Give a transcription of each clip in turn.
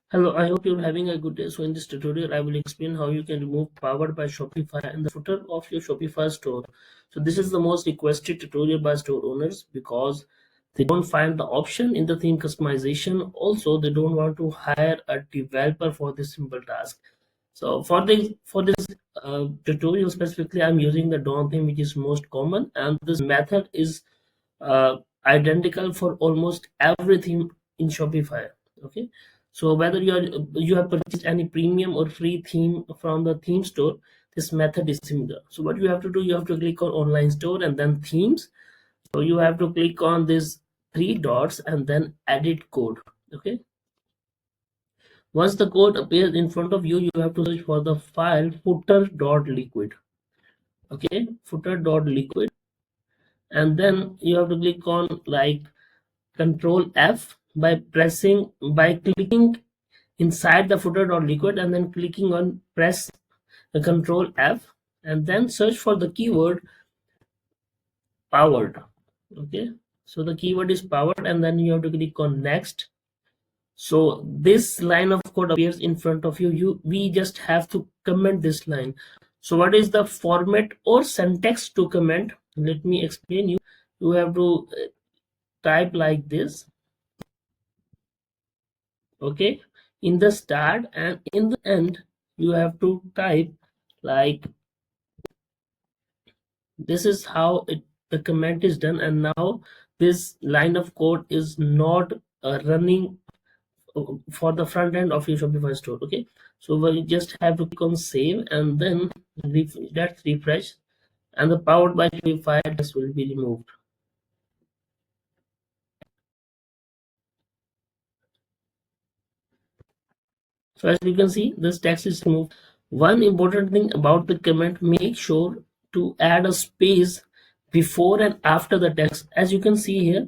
Hello, I hope you're having a good day. So in this tutorial, I will explain how you can remove Powered by Shopify in the footer of your Shopify store. So this is the most requested tutorial by store owners because they don't find the option in the theme customization. Also, they don't want to hire a developer for this simple task. So for this tutorial specifically, I'm using the Dawn theme, which is most common, and this method is uh, identical for almost everything in Shopify. Okay, so whether you have purchased any premium or free theme from the theme store, this method is similar. So what you have to do, you have to click on online store and then themes. So you have to click on these three dots and then edit code. Okay, once the code appears in front of you, you have to search for the file footer.liquid. Okay, footer.liquid, and then you have to click on like Control F by clicking inside the footer.liquid and then clicking on press the Control F and then search for the keyword powered. Okay, so the keyword is powered and then you have to click on next. So this line of code appears in front of you. We just have to comment this line. So what is the format or syntax to comment? Let me explain you. You have to type like this. Okay, in the start and in the end you have to type like this is how the comment is done, and now this line of code is not running for the front end of your Shopify store. Okay, so we just have to click on save and then let's refresh, and the powered by Shopify text will be removed. So as you can see, this text is removed. One important thing about the comment, make sure to add a space before and after the text. As you can see here,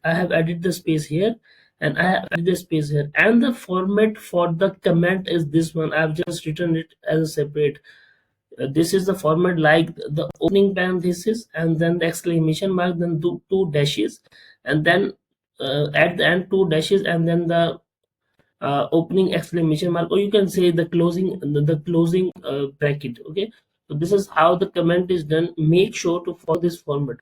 I have added the space here and I have added the space here, and the format for the comment is this one. I've just written it as a separate. This is the format like the opening parenthesis and then the exclamation mark, then two dashes, and then at the end two dashes, and then the opening exclamation mark, or you can say the closing bracket. Okay, so this is how the comment is done. Make sure to follow this format.